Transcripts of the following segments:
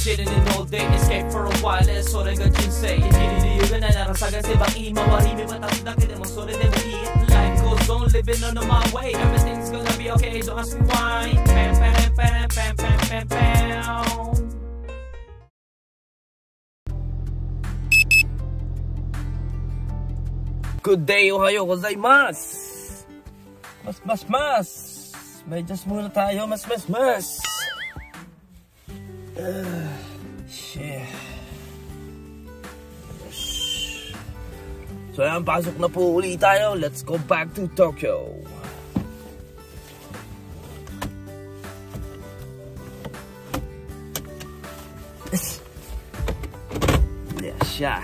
sitting in all day, escape for a while, so they got you say. Hindi na narasagan si baki, mawarimi matapos na mo, so they will eat. Life goes on, living on my way. Everything's gonna be okay, don't ask me why. Pam, pam, pam, pam, pam, pam, pam. Good day, ohayo gozaimasu. Mas. Medyas muna tayo, mas. Shit. So ayan, pasok na po uli tayo. Let's go back to Tokyo. Yeah, siya.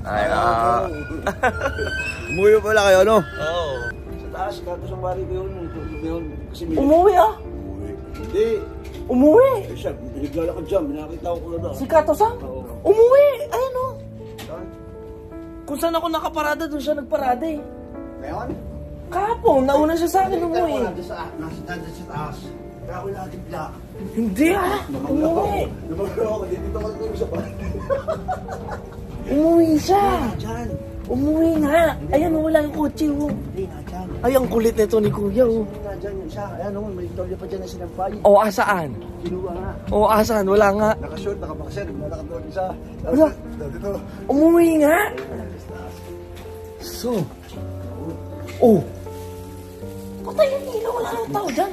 Ay, umuwi pala kayo, no? Oo. Sa taas, kato sa bari ko yun. Kasi Umuwi ah? Umuwi. Hindi. Umuwi? Eh siya, biniglalakad dyan. Binakita ko na. Si Kato-san? Oo. Umuwi! Ayan o. Saan? Kung saan ako nakaparada, doon siya nagparada eh. Ngayon? Kahapon, nauna siya sa akin umuwi. Nasa taas. Kaya ako nakatipla. Hindi ah! Umuwi! Lumagro ako. Dito ako nung isa pa. Umuwi siya! Diyan. Umuwi nga! Ayan, wala yung kotse oh. Hindi, nadyan. Ay, ang kulit nito ni Kuya oh. Nadyan yun siya. Ayan o, may tolya pa dyan na sinampay. O, asaan? Kinuha nga. O, asaan? Wala nga. Nakashort, nakabakasyan. Nakakatulog isa. Wala. Dito. Umuwi nga! So. Oh! Patay yung ilaw, wala nang tao dyan.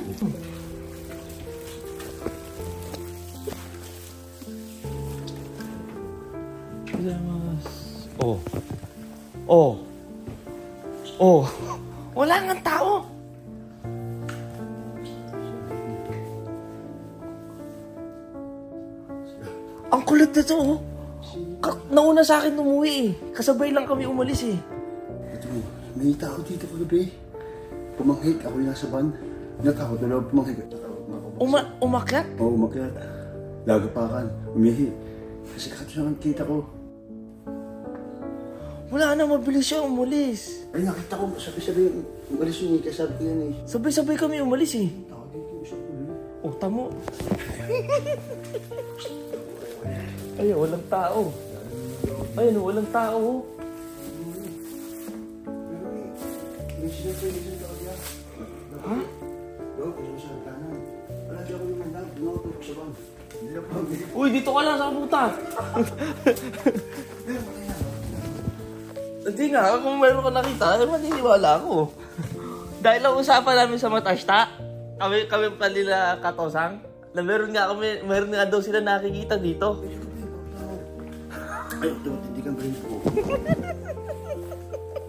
Oh. Wala nga tao. Ang kulit nito oh. Nauna sa akin umuwi eh. Kasabay lang kami umalis eh. Ito mo, may tao dito kagabi. Pumanghik, ako yung nasa van. Natakot na lang pumanghik. Umakyat? Oo, umakyat. Lagapakan, umihi. Kasi kakatusangan kita ko. Wala na, mabilis siya umalis. Ay, nakita ko, sabi-sabi, umalis yun eh, kasabi ko yan eh. Sabay-sabay kami umalis eh. Tao dito, isang ulo. Oh, tamo. Ayun, walang tao. Ayun, walang tao. May sinasay ka kaya. Ha? Doon, kung saan ka na. Wala siya ko yung mandang, pinotulog sa van. Hindi na pa. Uy, dito ka lang sa puta. Hindi nga, kung meron ka nakita, maniniwala ako. Dahil ang usapan namin sa Matashta, kami pa nila Katosang, na meron nga daw sila nakikita dito. Ay, hindi kang brain ko.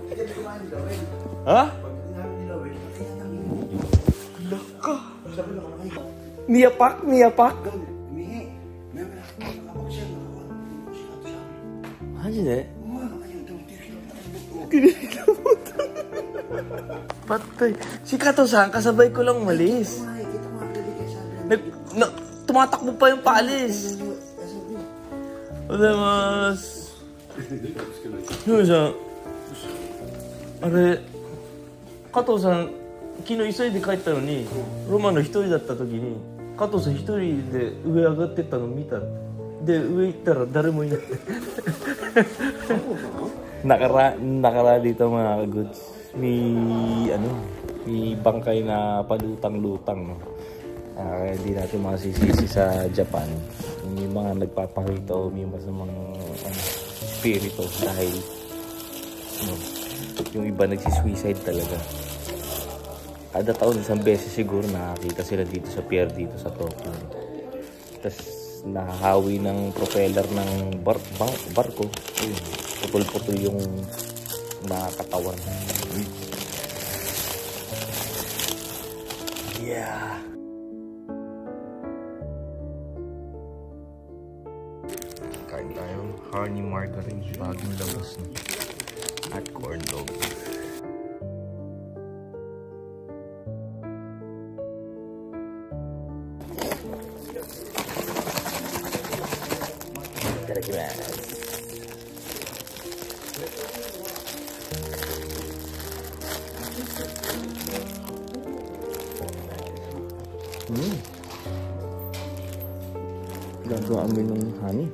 Hindi ko nga nilawin. Ha? Pag nga nilawin, kaya nangin. Laka. Sabi lang ako, ay, Niyapak. doon, umihi. May nakapag siya, nakawan. Hindi ko siya ito siya. Maji de? Patay. Si Kato-san, kasabay ko lang umalis. Tumatakbo pa yung paalis. Además. Yun siya. Are, Kato-san, 昨日急いで帰ったのに、ロマの一人だった時に、加藤さん一人で上上がってったの見た。で、上行ったら誰もいない。Nakara dito mga goods. May bangkay na palutang-lutang, no? Kaya hindi natin masisisi sa Japan. May mga nagpapakita o may masamang spirito dahil yung iba nagsisuicide talaga. Kada taon, isang beses siguro nakakita sila dito sa pier dito sa Tokyo. Tapos nahahawi ng propeller ng barko. Putol-putol yung nakakatawan. Yeah. Kain tayo. Honey margarine. Bagong labas na. At corn dog. Itadakimasu. Gagawa kami ng honey.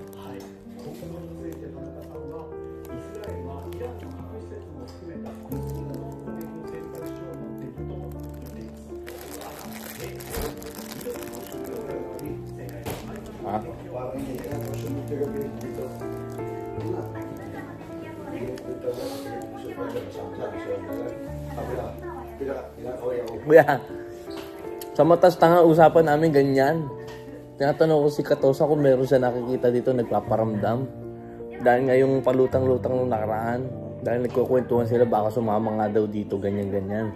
Kuya, sa matas tanga usapan namin ganyan. Tinatanong ko si Katosa kung meron siya nakikita dito nagpaparamdam. Dahil nga yung palutang-lutang nung nakaraan. Dahil nagkukwentuhan sila baka sumama nga daw dito ganyan-ganyan.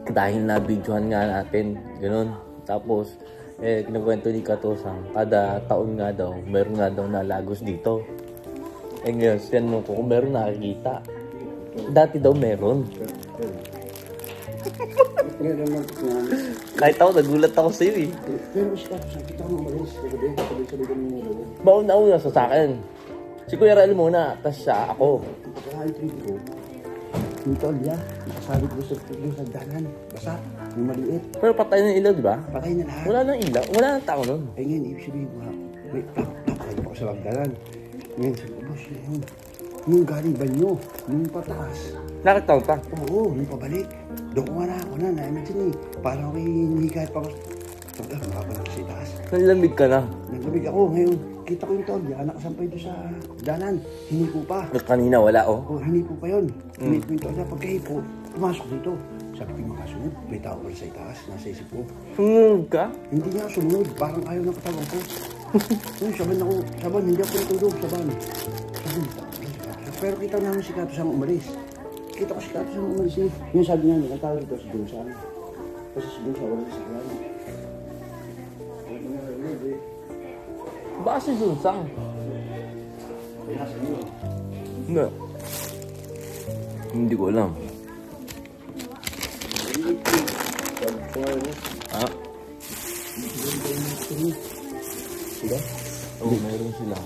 Dahil na-videohan nga natin. Ganun. Tapos, kinukwento ni Katosa, kada taon nga daw, meron nga daw nalagos dito. Ngayon, siya kung meron nakikita. Dati daw meron. Kahit ako, nagulat ako sa'yo eh. Pero siya, kita ko umalis. Sabay-sabay kami nilalo. Baon na una sa akin. Si Kuya Rael muna, tas siya ako. Pagkakalit ko, yung tolya, nakasabi ko sa danan. Basa, yung maliit. Pero patay na ilaw, di ba? Patay na lahat. Wala nang ilaw, wala nang tao nun. Eh ngayon, ibig sabihin ko ha, may napakay pa ako sa bagdanan. Ngayon, sabi ko, boss, yun. Yung galing banyo, yung pataas. Nakita ko pa. Oo, yung pabalik. Doon ko nga ako na, na-imagine eh. Parang ako'y hihikayat pa ako. Sabi ko, makapala ko sa itaas. Nanlamig ka na. Naglamig ako ngayon. Kita ko yung tolya, nakasampay doon sa danan. Hinipo pa. Kanina wala oh. Oo, hinipo pa yun. Hinipo yung tolya. Pagkahipo, pumasok dito. Sabi ko yung makasunod. May tao pa sa itaas, nasa isip ko. Sumunod ka? Hindi niya sumunod. Parang ayaw ng katawan ko. Saban, hindi ako natulog. Saban. Pero kita namin si Kato Sang umalis. Kita ko si Kato Sang umalis eh. Yung sabi niya, nagtawag dito si Dunsan. Kasi si Dunsan wala sa klan. Baka si Sunsang? Kaya sa inyo. Hindi. Hindi ko alam. Ha? Sila? Oo, mayroon sila.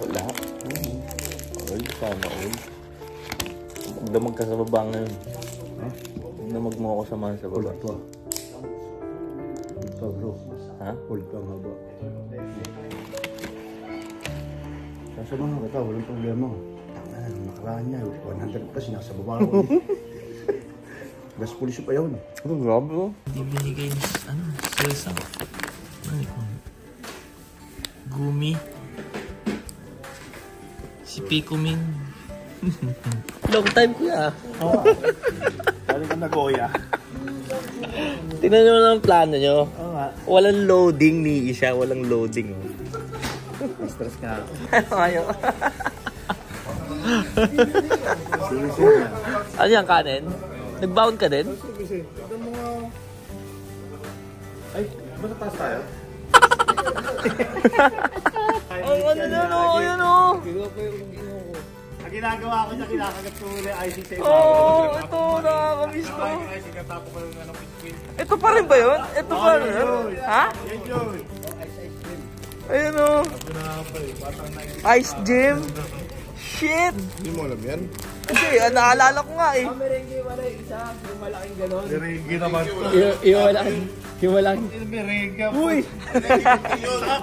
Wala. All, sana all. Magdamag ka sa baba ngayon. Magdamag mo ako samahan sa baba. Hold pa bro. Ha? Hold pa nga ba? Nasa mga kata, walang problema. Tanga na, nakaraan niya. 100 kasi nasa baba ako eh. Gas pulisyo pa yun. Ano, grabe oh. Hindi binigay ni, Selsang. Gumi. Si Pikumin. Long time kuya. Oo. Balik ka na Goya. Tingnan nyo lang ang plano nyo. Oo nga. Walang loading ni Isha. Walang loading. Stress ka. Ayaw. Ano yan, kanin? Nag-bound ka din? Ay, basta taas tayo? Ang ano na no, yun o. Ang ginagawa ko niya, kinakagat ko muna yung IC sa iba. Oo, ito, nakakamiss ko. Ito pa rin ba yun? Ito pa rin? Ha? Yan yun. Ayun o. Ice gym. Shit. Hindi mo alam yan? Kasi, naalala ko nga eh. Merengue wala isa, yung malaking ganon. Merengue naman to. Yung walang. Merengue. Uy!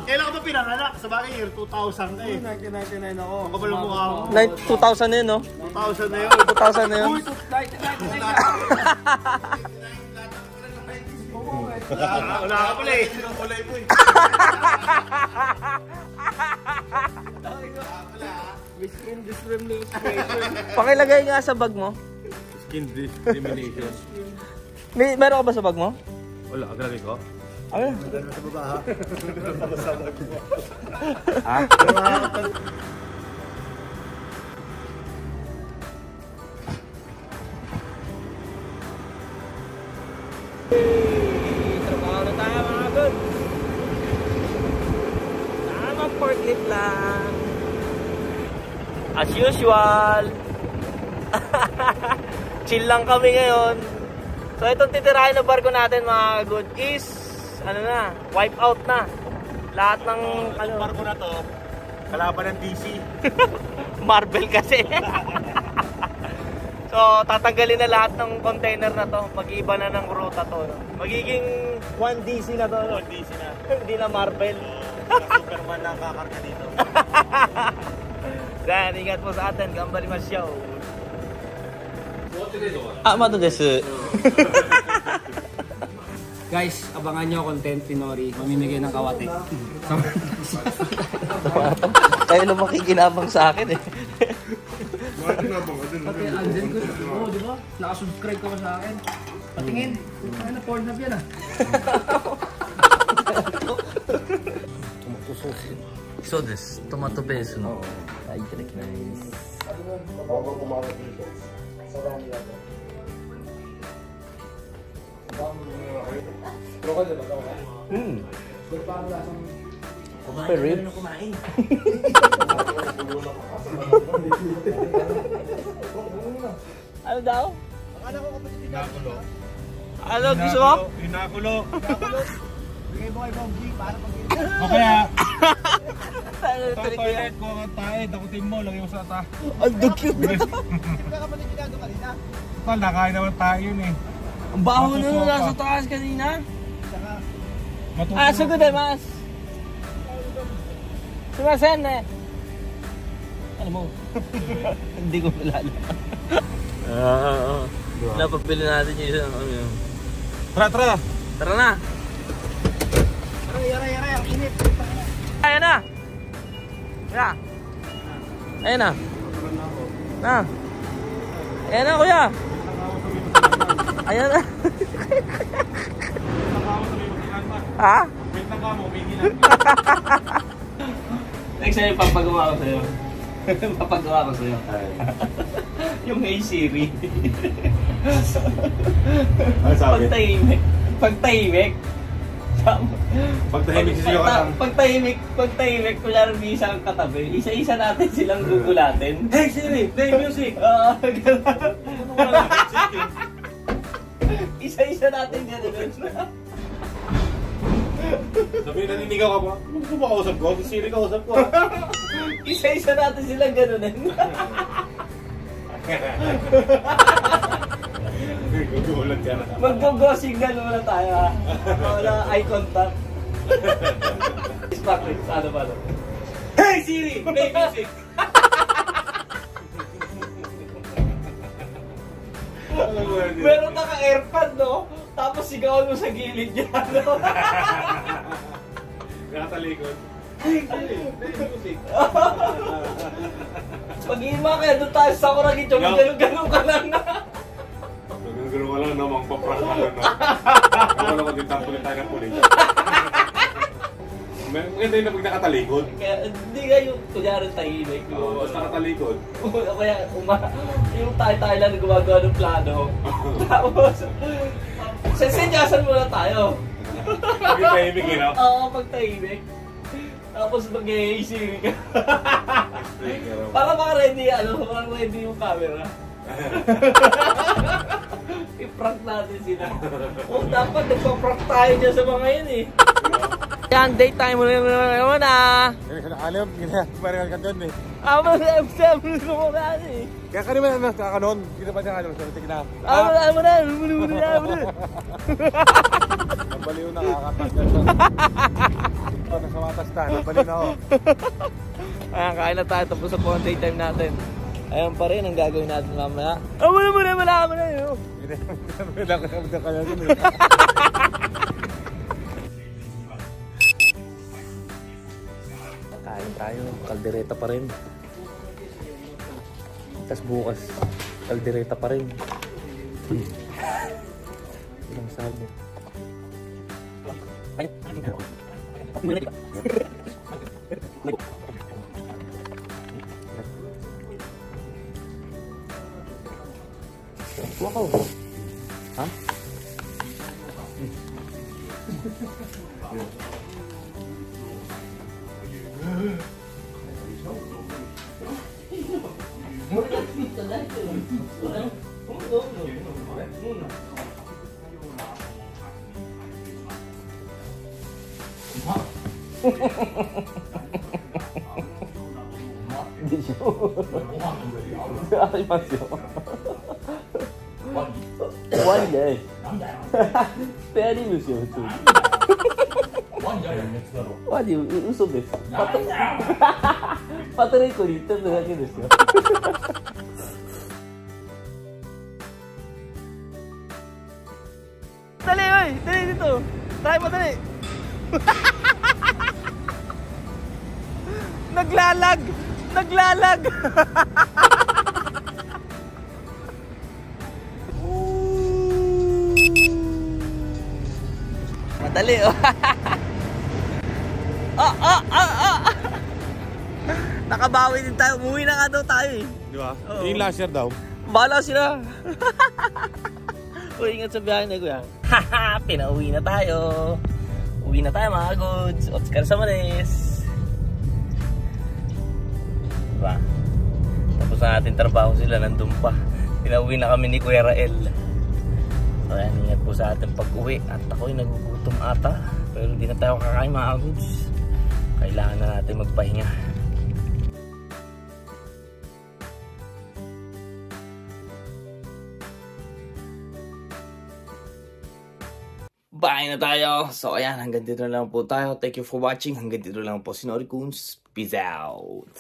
Kailan ka ba pinanganak? Sa bagay year 2000 na eh. 1999 ako. Ang kapal ng mukha mo. 2000 na yun no? 2000 na yun. 2000 na yun. Uy! Wala ka pala eh. Kulay mo eh. Skin discrimination. Pakilagay nga sa bag mo. Skin discrimination. Meron ka ba sa bag mo? Wala, galagay ko. Ano? Maganda sa baba ha. Sa bag mo. Ha? Trabaho na tayo mga good. Tamang forklift lang. As usual. Chill lang kami ngayon. So itong titirahin na barko natin mga good is ano na, wipe out na. Lahat ng ano, barko na to, kalaban ng DC. Marvel kasi. So tatanggalin na lahat ng container na to. Mag-iiba na ng ruta to. No? Magiging 1DC na to. No? 1DC na. Hindi na Marvel. Superman na ang kakarga dito. Then, ingat po sa atin. Gambari masyaw. Mato desu. Guys, abangan nyo content ni Nori. Mamimigay ng kawate. Kayo lang makikinabang sa akin eh. Pati andyan ko. Oo, di ba? Nakasubscribe ka pa sa akin. Patingin. Ano, porn na yan ah. So this, tomato base no? Ay, direct nice. Okay, rib. Ano daw? Hinakulo. Ano gusto mo? Hinakulo. Bigay mo kay Bobby para pag-ibig. O kaya, Ano sa toilet ko ang tae, dakutin mo, lagay mo sa ta. ang cute na. Tal, nakain naman tayo yun eh. Ang baho na Matutuwa nung nasa ka. taas kanina. Matutuwa Sugod ka. mas. Sumasen eh. Ano mo? Hindi ko malala. Napapili natin yung isang ano yun. Tara, tara. Tara na. Aray, ang init. Ayan na. Kuya. Ayan na. Na. Ayan na kuya. Ayan na. Ha? Wait lang ka mo, umigilan. Next time papagawa ko sa'yo. Papagawa ko sa'yo. Yung Hey Siri. Ano sabi? Pagtahimik. Pagtahimik. Pagtahimik siya ka lang. Pagtahimik, kunyari may isang katabi, isa-isa natin silang gugulatin. Hey Siri, play music! Oo, gano'n. Isa-isa natin gano'n. Sabi, naninigaw ka ba? Ano ba kausap ko? Si Siri kausap ko. Isa-isa natin silang gano'n. Gugulat ka na. Mag-go signal muna tayo ha. Wala eye contact. Practice, ano ba? Hey Siri, play music! Meron naka-airpod, no? Tapos sigawan mo sa gilid niya, no? Nakatalikod. Hey Siri, play music! Pag-iima kaya doon tayo sa Kuragit, yung gano'n-gano'n ka lang na. Gano'n ka lang na, magpaprank ka lang na. Ako lang din tampunin tayo ng pulis. Maganda yun na pag nakatalikod. Kaya hindi nga yung kunyari tahimik. Oo, basta nakatalikod. Kaya yung tayo lang na gumagawa ng plano. Tapos, sensenyasan muna tayo. Pag tahimik yun, no? Oo, pag tahimik. Tapos mag-i-siri ka. Para maka-ready, ready yung camera. I-prank natin sila. Oh, dapat nagpa-prank tayo dyan sa mga yun eh. Yan, date time muna naman ah. Alam, ginagawa ka doon eh. Sabi ko mo kasi eh. Kaya ka naman kakanon, hindi ba niya kanon? Sige na. Ano na. Nabaliw na, kakatagal na. Nasa matas na, nabaliw na ako. Ayan, kain na tayo. Tapos sa phone date time natin. Ayan pa rin ang gagawin natin mamaya. Wala na yun. Wala ka naman kaya doon eh. Kain tayo. Kaldereta pa rin. Tapos bukas, kaldereta pa rin. Ilang sabi. Wow. Ha? でしょ。ありますよ。ワニじゃない。スペアリブですよ、普通に。ワニ、嘘です。パトレイコに言っただけですよ。Dali, oy! Dali dito! Try mo, dali! Naglalag! Naglalag! Madali, oh! Nakabawi din tayo. Umuwi na nga daw tayo eh. Di ba? Oo. Yung last year daw. Bahala sila. Uy, ingat sa biyahe na kuya. Haha, pinauwi na tayo. Uwi na tayo mga goods. Otskar sa manis. Diba? Tapos na natin trabaho sila, nandun pa. Pinauwi na kami ni Kuya Rael. So ayan, ingat po sa ating pag-uwi. At ako'y nagugutom ata. Pero hindi na tayo kakain mga goods. Kailangan na natin magpahinga. Bye na tayo. So ayan, hanggang dito na lang po tayo. Thank you for watching. Hanggang dito na lang po si Nori Coons. Peace out.